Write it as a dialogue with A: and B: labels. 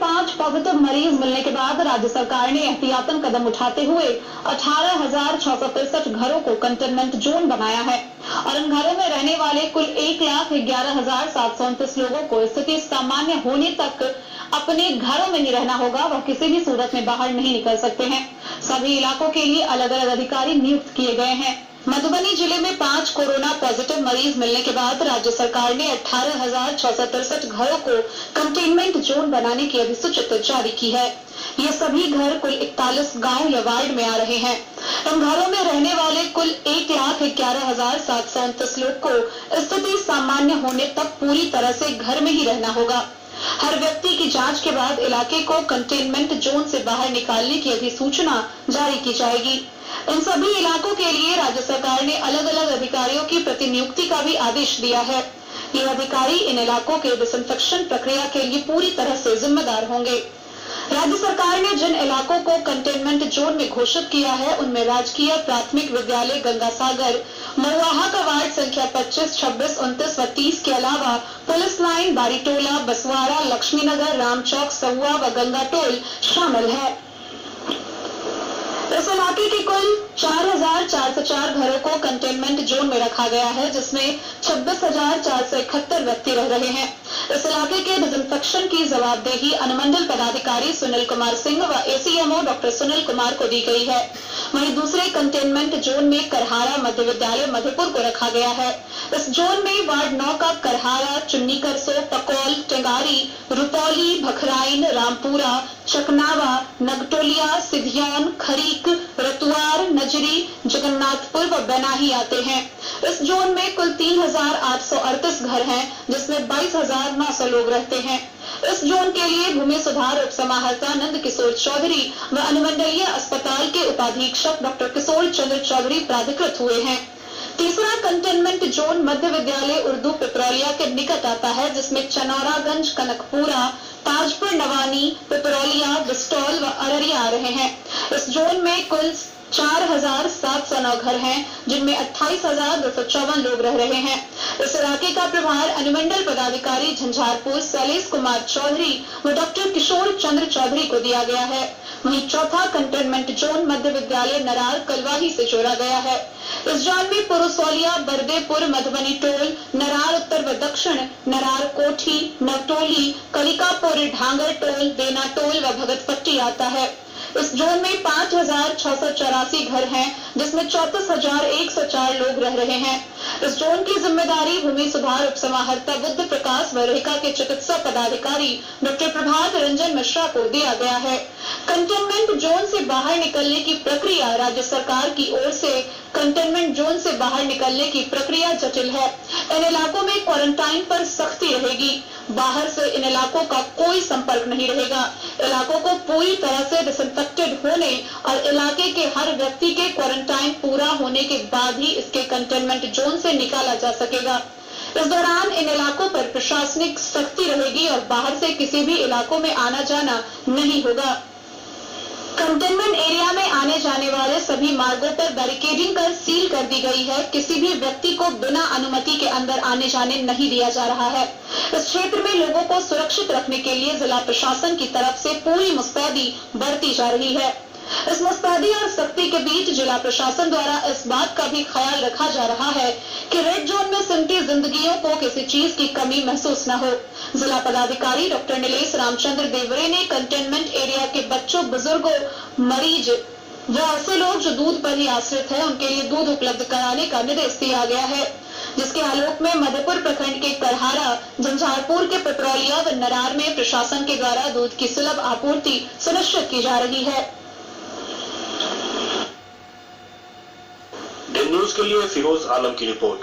A: 5 positive मरीज मिलने के बाद राज्य सरकार ने एहतियातन कदम उठाते हुए 18,663 घरों को कंटेनमेंट जोन बनाया है और इन घरों में रहने वाले कुल 1,11,729 लोगों को स्थिति सामान्य होने तक अपने घरों में ही रहना होगा। वह किसी भी सूरत में बाहर नहीं निकल सकते हैं। सभी इलाकों के लिए अलग अलग अधिकारी नियुक्त किए गए हैं। मधुबनी जिले में 5 कोरोना पॉजिटिव मरीज मिलने के बाद राज्य सरकार ने 18,663 घरों को कंटेनमेंट जोन बनाने की अधिसूचना जारी की है। ये सभी घर कुल 41 गांव या वार्ड में आ रहे हैं। इन घरों में रहने वाले कुल 1,11,729 लोग को स्थिति सामान्य होने तक पूरी तरह से घर में ही रहना होगा। हर व्यक्ति की जांच के बाद इलाके को कंटेनमेंट जोन से बाहर निकालने की अधिसूचना जारी की जाएगी। इन सभी इलाकों के लिए राज्य सरकार ने अलग अलग अधिकारियों की प्रतिनियुक्ति का भी आदेश दिया है। ये अधिकारी इन इलाकों के डिसइंफेक्शन प्रक्रिया के लिए पूरी तरह से जिम्मेदार होंगे। राज्य सरकार ने जिन इलाकों को कंटेनमेंट जोन में घोषित किया है उनमें राजकीय प्राथमिक विद्यालय गंगासागर, महुआहा का वार्ड संख्या 25, 26, 29 व 30 के अलावा पुलिस लाइन, बारीटोला, बसवाड़ा, लक्ष्मीनगर, रामचौक, सहुआ व गंगाटोल शामिल है। इस इलाके के कुल 4,404 घरों को कंटेनमेंट जोन में रखा गया है, जिसमें 26,471 व्यक्ति रह रहे हैं। इस इलाके के डिसइंफेक्शन की जवाबदेही अनुमंडल पदाधिकारी सुनील कुमार सिंह व एसीएमओ डॉक्टर सुनील कुमार को दी गई है। वहीं दूसरे कंटेनमेंट जोन में करहारा मध्य विद्यालय मधुपुर को रखा गया है। इस जोन में वार्ड 9 का करहारा, चुन्नीकरसो, पकौल, टेंगारी, रुपौली, भखराइन, रामपुरा, चकनावा, नगटोलिया, सिधियान, खरीक, रतुआर, नजरी, जगन्नाथपुर व बेनाही आते हैं। इस जोन में कुल 3,838 घर हैं, जिसमें 22,900 लोग रहते हैं। इस जोन के लिए भूमि सुधार उप समाहर्ता नंद किशोर चौधरी व अनुमंडलीय अस्पताल के उपाधीक्षक डॉक्टर किशोर चंद्र चौधरी प्राधिकृत हुए हैं। तीसरा कंटेनमेंट जोन मध्य विद्यालय उर्दू पिपरौलिया के निकट आता है, जिसमें चनौरागंज, कनकपुरा, ताजपुर, नवानी, पिपरौलिया, बिस्टौल व अररिया आ रहे हैं। इस जोन में कुल 4,709 घर हैं, जिनमें 28,254 लोग रह रहे हैं। इस इलाके का प्रभार अनुमंडल पदाधिकारी झंझारपुर शैलेश कुमार चौधरी व डॉक्टर किशोर चंद्र चौधरी को दिया गया है। वहीं चौथा कंटेनमेंट जोन मध्य विद्यालय नरार कलवाही से जोड़ा गया है। इस जोन में पुरुसौलिया, बरदेपुर, मधुबनी टोल, नरार उत्तर व दक्षिण, नरार कोठी, नवटोली, कलिकापुर, ढांगर टोल, देना टोल व भगतपट्टी आता है। इस जोन में 5,684 घर हैं, जिसमें 34,104 लोग रह रहे हैं। इस जोन की जिम्मेदारी भूमि सुधार उप समाहर्ता बुद्ध प्रकाश व रेखा के चिकित्सा पदाधिकारी डॉक्टर प्रभात रंजन मिश्रा को दिया गया है। कंटेनमेंट जोन से बाहर निकलने की प्रक्रिया राज्य सरकार की ओर से कंटेनमेंट जोन से बाहर निकलने की प्रक्रिया जटिल है। इन इलाकों में क्वारंटाइन पर सख्ती रहेगी। बाहर से इन इलाकों का कोई संपर्क नहीं रहेगा। इलाकों को पूरी तरह से डिसइंफेक्टेड होने और इलाके के हर व्यक्ति के क्वारंटाइन पूरा होने के बाद ही इसके कंटेनमेंट जोन से निकाला जा सकेगा। इस दौरान इन इलाकों पर प्रशासनिक सख्ती रहेगी और बाहर से किसी भी इलाकों में आना जाना नहीं होगा। कंटेनमेंट एरिया में आने जाने वाले सभी मार्गों पर बैरिकेडिंग कर सील कर दी गई है। किसी भी व्यक्ति को बिना अनुमति के अंदर आने जाने नहीं दिया जा रहा है। इस क्षेत्र में लोगों को सुरक्षित रखने के लिए जिला प्रशासन की तरफ से पूरी मुस्तैदी बरती जा रही है। इस मुस्तैदी और सख्ती के बीच जिला प्रशासन द्वारा इस बात का भी ख्याल रखा जा रहा है कि रेड जोन में सिमटी जिंदगियों को किसी चीज की कमी महसूस न हो। जिला पदाधिकारी डॉक्टर नीलेश रामचंद्र देवरे ने कंटेनमेंट एरिया के बच्चों, बुजुर्गों, मरीज व ऐसे लोग जो दूध पर ही आश्रित है, उनके लिए दूध उपलब्ध कराने का निर्देश दिया गया है, जिसके आलोक में मधुपुर प्रखंड के करहारा, झंझारपुर के पिपरौलिया व नरार में प्रशासन के द्वारा दूध की सुलभ आपूर्ति सुनिश्चित की जा रही है।
B: न्यूज के लिए फिरोज आलम की रिपोर्ट।